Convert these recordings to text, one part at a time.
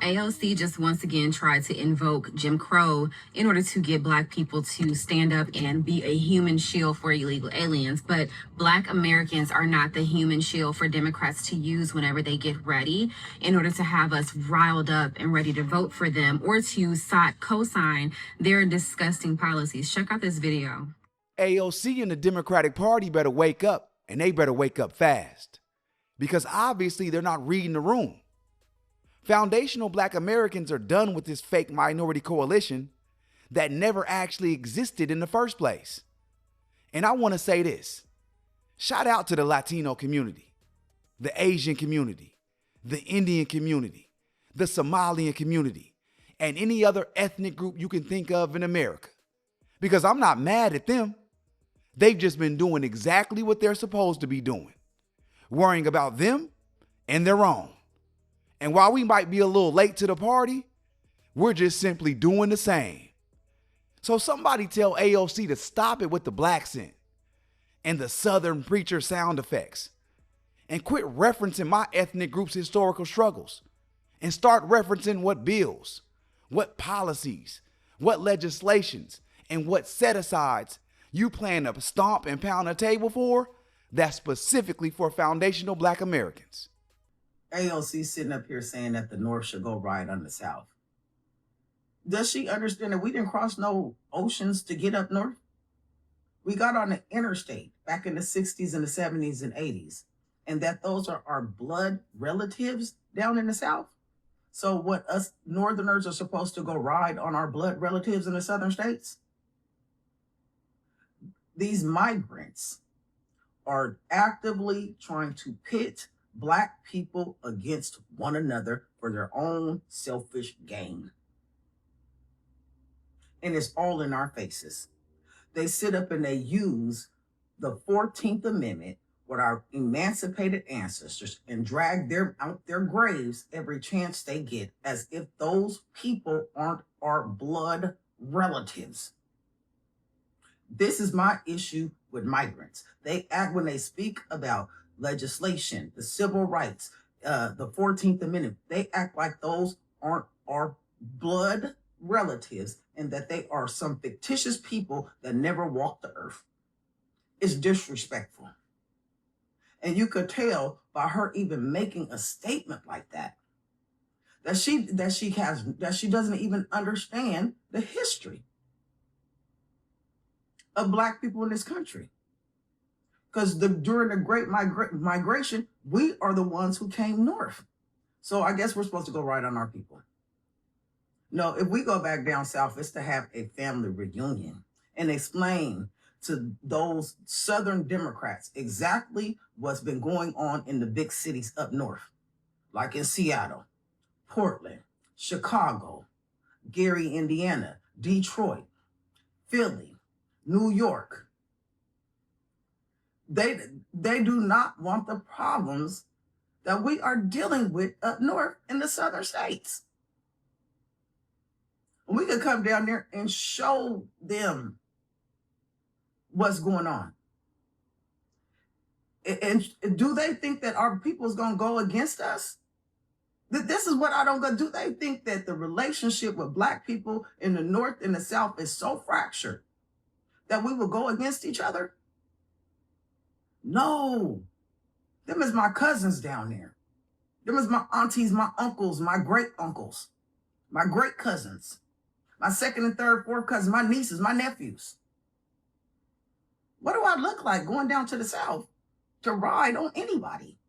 AOC just once again tried to invoke Jim Crow in order to get Black people to stand up and be a human shield for illegal aliens. But Black Americans are not the human shield for Democrats to use whenever they get ready in order to have us riled up and ready to vote for them or to co-sign their disgusting policies. Check out this video. AOC and the Democratic Party better wake up, and they better wake up fast, because obviously they're not reading the room. Foundational Black Americans are done with this fake minority coalition that never actually existed in the first place. And I want to say this. Shout out to the Latino community, the Asian community, the Indian community, the Somalian community, and any other ethnic group you can think of in America. Because I'm not mad at them. They've just been doing exactly what they're supposed to be doing, worrying about them and their own. And while we might be a little late to the party, we're just simply doing the same. So somebody tell AOC to stop it with the black scent and the Southern preacher sound effects, and quit referencing my ethnic group's historical struggles and start referencing what bills, what policies, what legislations, and what set-asides you plan to stomp and pound a table for that's specifically for foundational Black Americans. AOC sitting up here saying that the North should go right on the South. Does she understand that we didn't cross no oceans to get up north? We got on the interstate back in the 60s and the 70s and 80s, and that those are our blood relatives down in the South. So what, us Northerners are supposed to go ride on our blood relatives in the Southern states? These migrants are actively trying to pit Black people against one another for their own selfish gain. And it's all in our faces. They sit up and they use the 14th Amendment with our emancipated ancestors and drag them out their graves every chance they get, as if those people aren't our blood relatives. This is my issue with migrants. They act, when they speak about legislation, the civil rights, the 14th Amendment, they act like those aren't our blood relatives and that they are some fictitious people that never walked the earth. It's disrespectful. And you could tell by her even making a statement like that, that she doesn't even understand the history of Black people in this country. Because during the Great Migration, we are the ones who came north. So I guess we're supposed to go right on our people. No, if we go back down south, it's to have a family reunion and explain to those Southern Democrats exactly what's been going on in the big cities up north, like in Seattle, Portland, Chicago, Gary, Indiana, Detroit, Philly, New York. They do not want the problems that we are dealing with up north in the Southern states. We could come down there and show them what's going on. And do they think that our people is going to go against us? This is what I don't go. Do they think that the relationship with Black people in the North and the South is so fractured that we will go against each other? No. Them is my cousins down there. Them is my aunties, my uncles, my great uncles, my great cousins, my second and third, fourth cousins, my nieces, my nephews. What do I look like going down to the South to ride on anybody?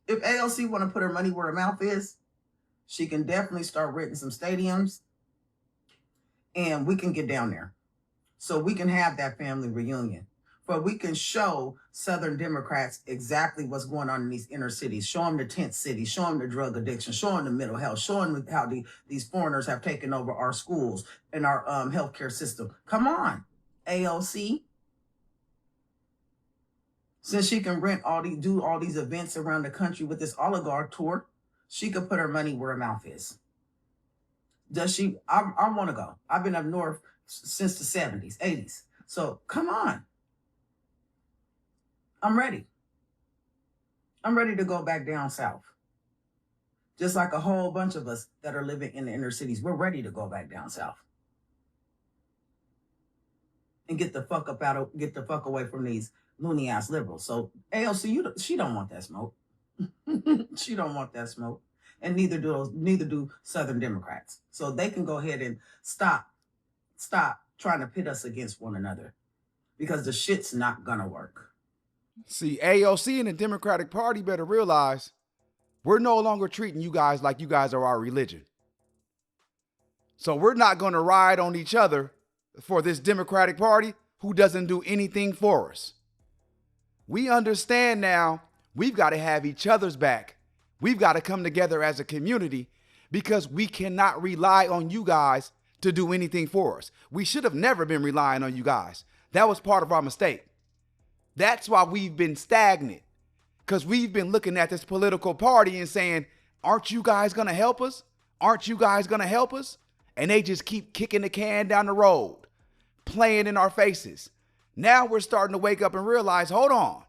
If AOC want to put her money where her mouth is, she can definitely start renting some stadiums and we can get down there. So we can have that family reunion. But we can show Southern Democrats exactly what's going on in these inner cities. Show them the tent cities, show them the drug addiction, show them the mental health, show them how these foreigners have taken over our schools and our healthcare system. Come on, AOC. Since she can do all these events around the country with this oligarch tour, she could put her money where her mouth is. Does she? I want to go. I've been up north since the 70s, 80s. So come on. I'm ready. I'm ready to go back down south. Just like a whole bunch of us that are living in the inner cities, we're ready to go back down south and get the fuck away from these loony ass liberals. So AOC, she don't want that smoke. She don't want that smoke, and neither do Southern Democrats. So they can go ahead and stop trying to pit us against one another, because the shit's not gonna work. See, AOC and the Democratic Party better realize we're no longer treating you guys like you guys are our religion. So we're not going to ride on each other for this Democratic Party who doesn't do anything for us. We understand now we've got to have each other's back. We've got to come together as a community, because we cannot rely on you guys to do anything for us. We should have never been relying on you guys. That was part of our mistake. That's why we've been stagnant, because we've been looking at this political party and saying, aren't you guys going to help us? Aren't you guys going to help us? And they just keep kicking the can down the road, playing in our faces. Now we're starting to wake up and realize, hold on,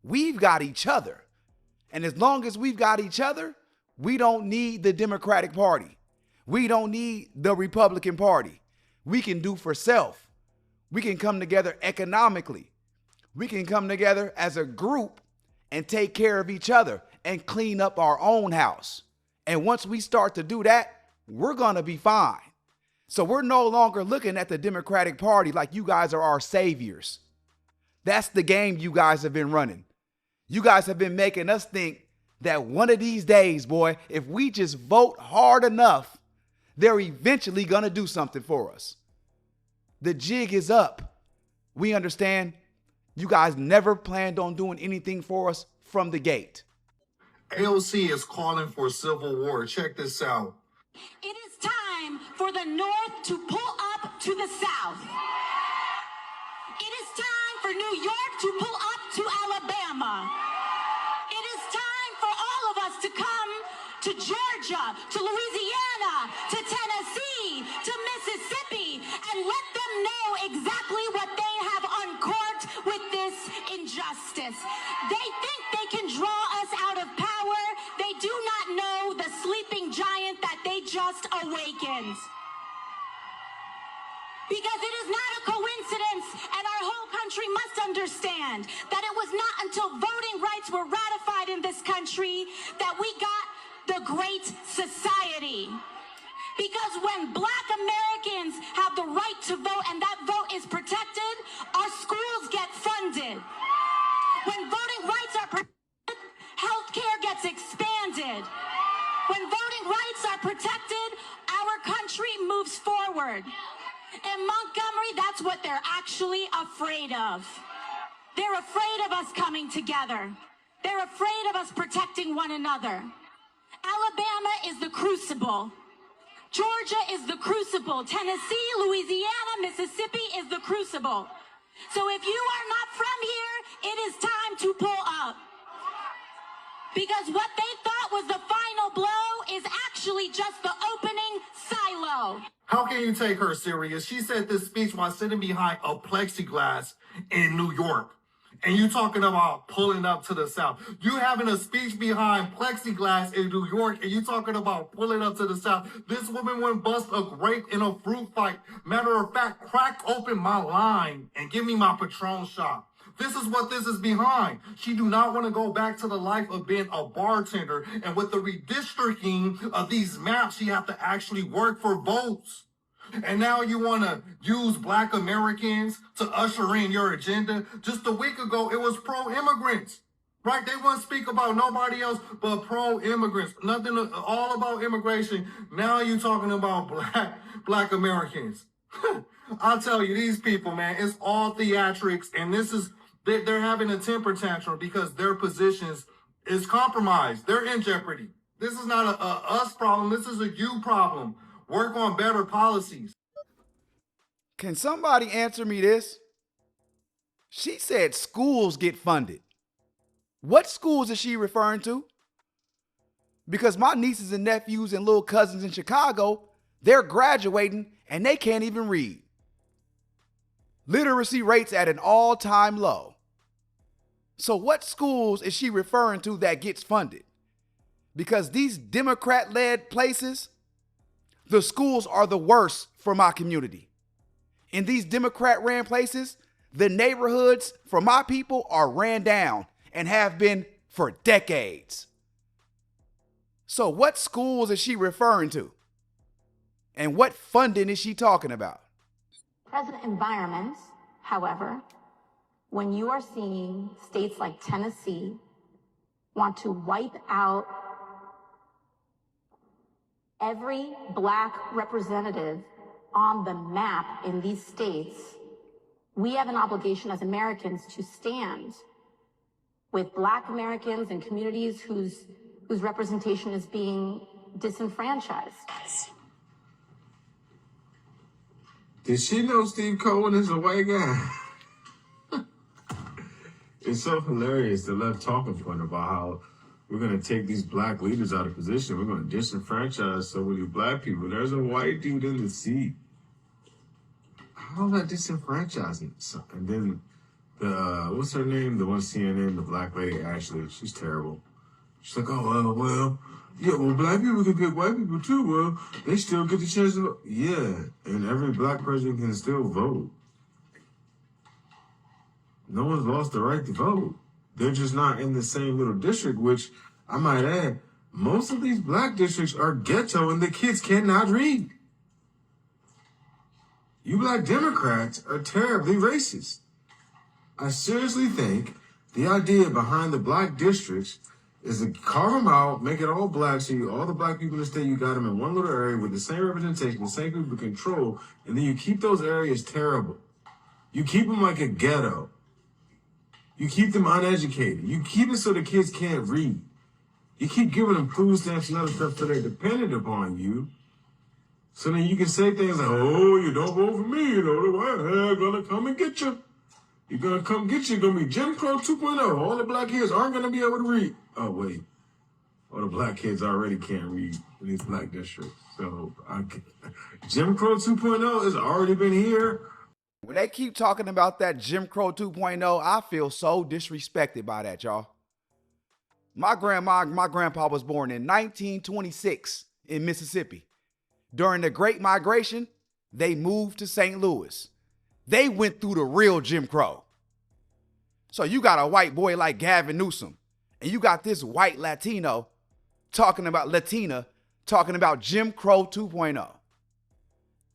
we've got each other. And as long as we've got each other, we don't need the Democratic Party. We don't need the Republican Party. We can do for self. We can come together economically. We can come together as a group and take care of each other and clean up our own house. And once we start to do that, we're going to be fine. So we're no longer looking at the Democratic Party like you guys are our saviors. That's the game you guys have been running. You guys have been making us think that one of these days, boy, if we just vote hard enough, they're eventually going to do something for us. The jig is up. We understand you guys never planned on doing anything for us from the gate. AOC is calling for civil war. Check this out. It is time for the North to pull up to the South. It is time for New York to pull up to Alabama. It is time for all of us to come to Georgia, to Louisiana, to Tennessee, to Mississippi, and let them know exactly what they have uncorked with this injustice. They think they can draw us out of power. They do not know the sleeping giant that they just awakened. Because it is not a coincidence, and our whole country must understand that it was not until voting rights were ratified in this country that we got the Great Society. Because when Black Americans have the right to vote and that vote is protected, our schools get funded. When voting rights are protected, healthcare gets expanded. When voting rights are protected, our country moves forward. In Montgomery, that's what they're actually afraid of. They're afraid of us coming together. They're afraid of us protecting one another. Alabama is the crucible. Georgia is the crucible. Tennessee, Louisiana, Mississippi is the crucible. So if you are not from here, it is time to pull up. Because what they thought was the final blow is actually just the opening silo. How can you take her serious? She said this speech while sitting behind a plexiglass in New York. And you talking about pulling up to the South. You having a speech behind plexiglass in New York, and you talking about pulling up to the South. This woman went bust a grape in a fruit fight. Matter of fact, crack open my line and give me my Patron shot. This is what this is behind. She do not want to go back to the life of being a bartender. And with the redistricting of these maps, she have to actually work for votes. And now you want to use Black Americans to usher in your agenda. Just a week ago, it was pro-immigrants, right? They wouldn't speak about nobody else but pro-immigrants. Nothing all about immigration. Now you're talking about Black Americans. I'll tell you, these people, man, it's all theatrics. And this is, they're having a temper tantrum because their positions is compromised. They're in jeopardy. This is not a us problem. This is a you problem. Work on better policies. Can somebody answer me this? She said schools get funded. What schools is she referring to? Because my nieces and nephews and little cousins in Chicago, they're graduating and they can't even read. Literacy rates at an all-time low. So what schools is she referring to that gets funded? Because these Democrat-led places, the schools are the worst for my community. In these Democrat-ran places, the neighborhoods for my people are ran down and have been for decades. So what schools is she referring to? And what funding is she talking about? Present environments, however, when you are seeing states like Tennessee want to wipe out every Black representative on the map in these states, we have an obligation as Americans to stand with Black Americans and communities whose representation is being disenfranchised. Did she know Steve Cohen is a white guy? It's so hilarious, the left talking point about how we're going to take these Black leaders out of position. We're going to disenfranchise so many Black people. There's a white dude in the seat. How is that disenfranchising? And then the, what's her name? The one CNN, the Black lady, Ashley. She's terrible. She's like, oh, well, yeah, well, Black people can pick white people too. Well, they still get the chance to vote. Yeah, and every Black person can still vote. No one's lost the right to vote. They're just not in the same little district, which I might add, most of these Black districts are ghetto and the kids cannot read. You Black Democrats are terribly racist. I seriously think the idea behind the Black districts is to carve them out, make it all Black, so all the Black people in the state, you got them in one little area with the same representation, the same people control, and then you keep those areas terrible. You keep them like a ghetto. You keep them uneducated. You keep it so the kids can't read. You keep giving them food stamps and other stuff so they're dependent upon you. So then you can say things like, oh, you don't vote for me, you know, the white hair gonna come and get you. You're gonna come get you. It's gonna be Jim Crow 2.0. All the Black kids aren't gonna be able to read. Oh, wait. All the Black kids already can't read in these Black districts. So Jim Crow 2.0 has already been here. When they keep talking about that Jim Crow 2.0, I feel so disrespected by that, y'all. My grandpa was born in 1926 in Mississippi. During the Great Migration, they moved to St. Louis. They went through the real Jim Crow. So you got a white boy like Gavin Newsom, and you got this white Latina talking about Jim Crow 2.0.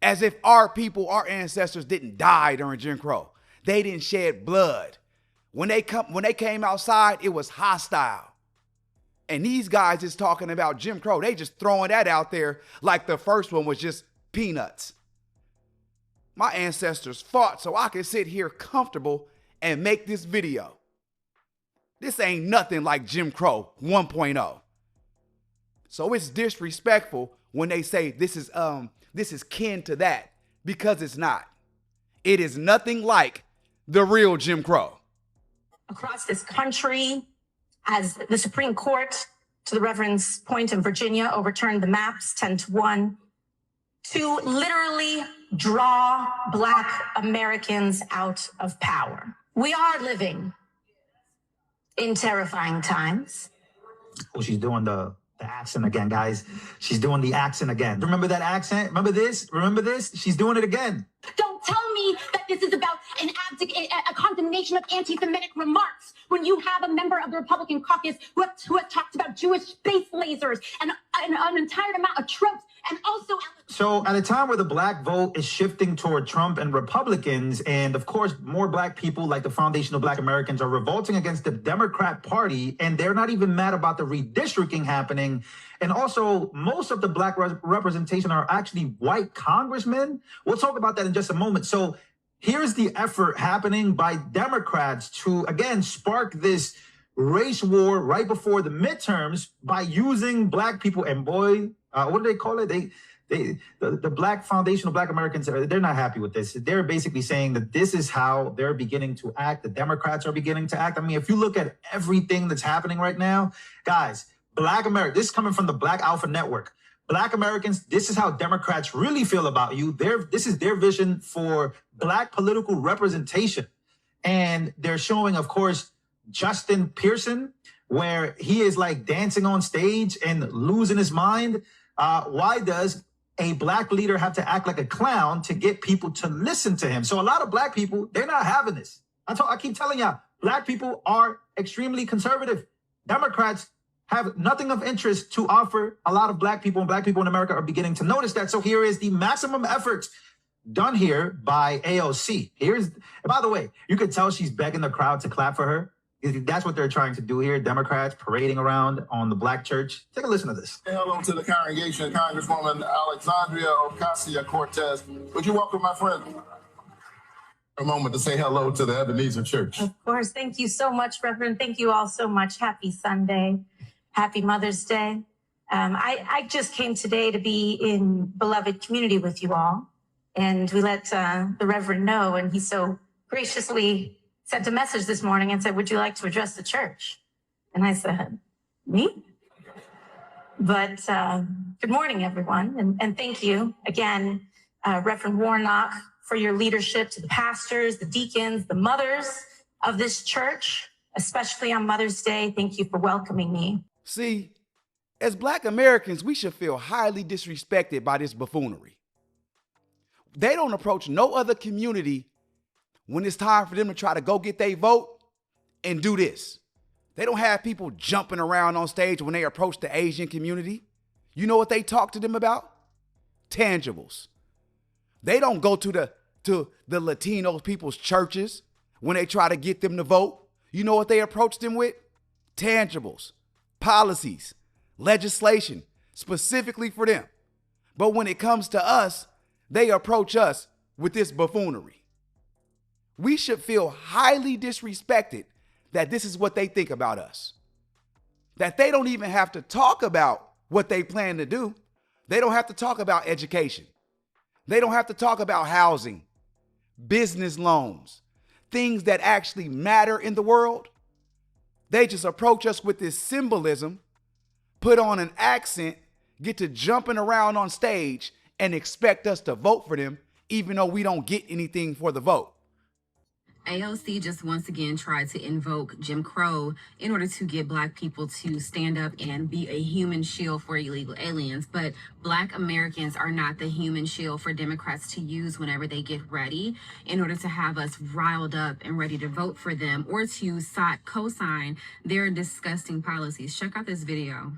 As if our people, our ancestors didn't die during Jim Crow. They didn't shed blood. When they came outside, it was hostile. And these guys is talking about Jim Crow. They just throwing that out there like the first one was just peanuts. My ancestors fought so I could sit here comfortable and make this video. This ain't nothing like Jim Crow 1.0. So it's disrespectful when they say this is kin to that, because it's not. It is nothing like the real Jim Crow. Across this country, as the Supreme Court, to the Reverend's point in Virginia, overturned the maps 10-1 to literally draw Black Americans out of power. We are living in terrifying times. Oh, she's doing the accent again, guys. She's doing the accent again. Remember that accent? Remember this? Remember this? She's doing it again. Don't tell me that this is about a condemnation of anti-Semitic remarks when you have a member of the Republican caucus who have talked about Jewish space lasers and an entire amount of tropes, and also... So at a time where the Black vote is shifting toward Trump and Republicans, and of course more Black people like the Foundation of Black Americans are revolting against the Democrat Party, and they're not even mad about the redistricting happening. And also, most of the Black representation are actually white congressmen. We'll talk about that in just a moment. So here's the effort happening by Democrats to, again, spark this race war right before the midterms by using Black people. And boy, what do they call it? The Black Foundation of Black Americans, they're not happy with this. They're basically saying that this is how they're beginning to act. The Democrats are beginning to act. I mean, if you look at everything that's happening right now, guys, Black America, this is coming from the Black Alpha Network. Black Americans, this is how Democrats really feel about you. This is their vision for Black political representation. And they're showing, of course, Justin Pearson where he is like dancing on stage and losing his mind. Why does a black leader have to act like a clown to get people to listen to him? So a lot of black people, they're not having this. I keep telling y'all, black people are extremely conservative. Democrats have nothing of interest to offer a lot of black people, and black people in America are beginning to notice that. So here is the maximum effort done here by AOC. By the way, you could tell she's begging the crowd to clap for her. That's what they're trying to do here. Democrats parading around on the black church. Take a listen to this. Hello to the congregation, Congresswoman Alexandria Ocasio-Cortez. Would you welcome my friend? A moment to say hello to the Ebenezer Church. Of course. Thank you so much, Reverend. Thank you all so much. Happy Sunday. Happy Mother's Day. I just came today to be in beloved community with you all. And we let the Reverend know, and he so graciously sent a message this morning and said, would you like to address the church? And I said, me? But good morning, everyone. And thank you again, Reverend Warnock, for your leadership, to the pastors, the deacons, the mothers of this church, especially on Mother's Day. Thank you for welcoming me. See, as black Americans, we should feel highly disrespected by this buffoonery. They don't approach no other community when it's time for them to try to go get their vote and do this. They don't have people jumping around on stage when they approach the Asian community. You know what they talk to them about? Tangibles. They don't go to the Latino people's churches when they try to get them to vote. You know what they approach them with? Tangibles, policies, legislation, specifically for them. But when it comes to us, they approach us with this buffoonery. We should feel highly disrespected that this is what they think about us. That they don't even have to talk about what they plan to do. They don't have to talk about education. They don't have to talk about housing, business loans, things that actually matter in the world. They just approach us with this symbolism, put on an accent, get to jumping around on stage, and expect us to vote for them, even though we don't get anything for the vote. AOC just once again tried to invoke Jim Crow in order to get black people to stand up and be a human shield for illegal aliens. But black Americans are not the human shield for Democrats to use whenever they get ready in order to have us riled up and ready to vote for them or to co-sign their disgusting policies. Check out this video.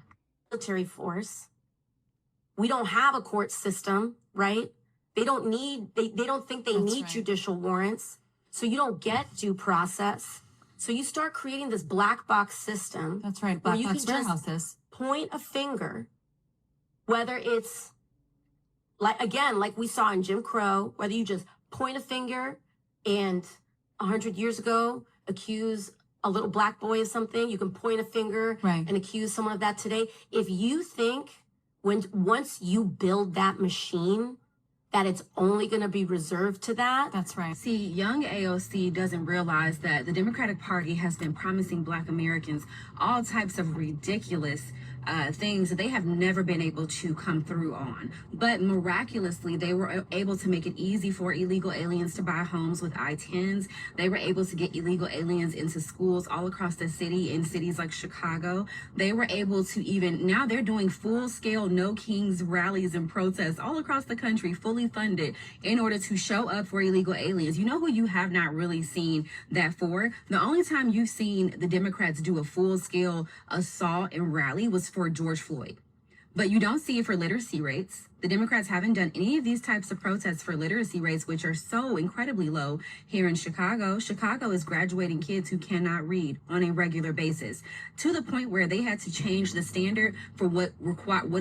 Military force. We don't have a court system, right? They don't think they need judicial warrants. So you don't get due process. So you start creating this black box system. That's right, black box where you can warehouses. just point a finger, whether it's like we saw in Jim Crow, whether you just point a finger and 100 years ago accuse a little black boy of something, you can point a finger and accuse someone of that today. If you think once you build that machine, that it's only going to be reserved to that. That's right. See, young AOC doesn't realize that the Democratic Party has been promising black Americans all types of ridiculous things that they have never been able to come through on. But miraculously, they were able to make it easy for illegal aliens to buy homes with I-10s. They were able to get illegal aliens into schools all across the city, in cities like Chicago. They were able to now they're doing full-scale No Kings rallies and protests all across the country, fully funded, in order to show up for illegal aliens. You know who you have not really seen that for? The only time you've seen the Democrats do a full-scale assault and rally was for George Floyd. But you don't see it for literacy rates. The Democrats haven't done any of these types of protests for literacy rates, which are so incredibly low here in Chicago. Chicago is graduating kids who cannot read on a regular basis, to the point where they had to change the standard for what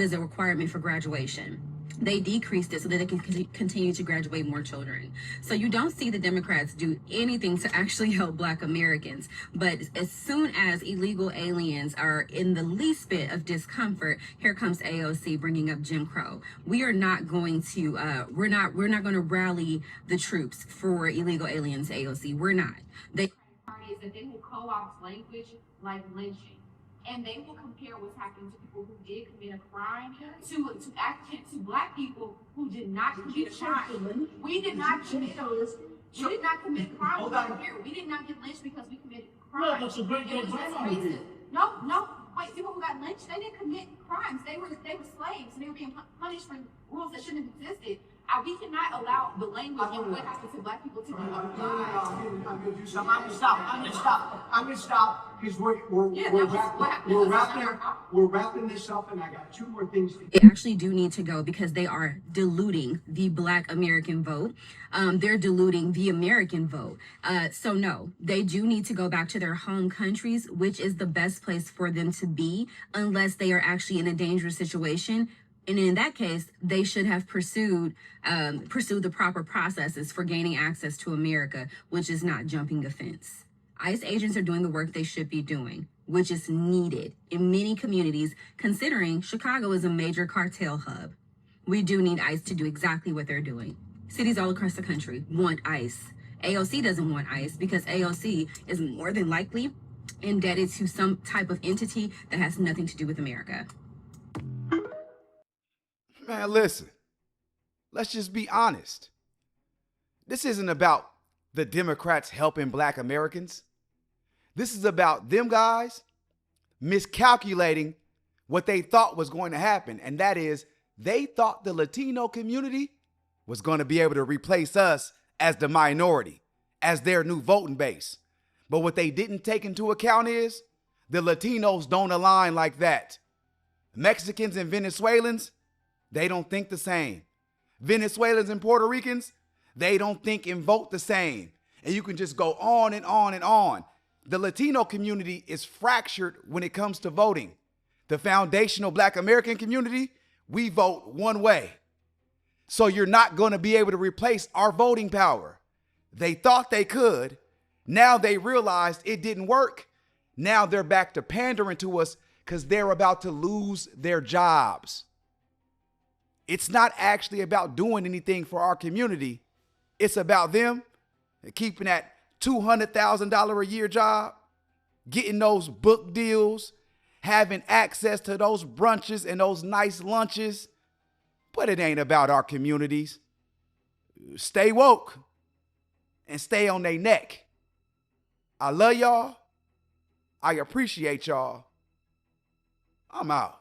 is a requirement for graduation. They decreased it so that they can continue to graduate more children. So you don't see the Democrats do anything to actually help black Americans. But as soon as illegal aliens are in the least bit of discomfort, here comes AOC bringing up Jim Crow. We are not going to, we're not going to rally the troops for illegal aliens, AOC. We're not. Parties that they will co-opt language like lynching. And they will compare what's happening to people who did commit a crime to black people who did not commit a crime. We did not commit a crime over here. We did not get lynched because we committed a crime. It was just racist. No. Wait, people who got lynched, they didn't commit crimes. They were slaves, and they were being punished for rules that shouldn't have existed. We cannot allow the language and what happened to black people to be applied. I'm gonna do something. I'm gonna stop because we're wrapping this up, and I got two more things to They actually do need to go because they are diluting the Black American vote. They're diluting the American vote. So no, they do need to go back to their home countries, which is the best place for them to be, unless they are actually in a dangerous situation. And in that case, they should have pursued the proper processes for gaining access to America, which is not jumping the fence. ICE agents are doing the work they should be doing, which is needed in many communities, considering Chicago is a major cartel hub. We do need ICE to do exactly what they're doing. Cities all across the country want ICE. AOC doesn't want ICE because AOC is more than likely indebted to some type of entity that has nothing to do with America. Man, listen, let's just be honest. This isn't about the Democrats helping Black Americans. This is about them guys miscalculating what they thought was going to happen. And that is, they thought the Latino community was going to be able to replace us as the minority, as their new voting base. But what they didn't take into account is the Latinos don't align like that. Mexicans and Venezuelans, they don't think the same. Venezuelans and Puerto Ricans, they don't think and vote the same. And you can just go on and on and on. The Latino community is fractured when it comes to voting. The foundational Black American community, we vote one way. So you're not going to be able to replace our voting power. They thought they could. Now they realized it didn't work. Now they're back to pandering to us because they're about to lose their jobs. It's not actually about doing anything for our community. It's about them keeping that $200,000 a year job, getting those book deals, having access to those brunches and those nice lunches. But it ain't about our communities. Stay woke and stay on their neck. I love y'all. I appreciate y'all. I'm out.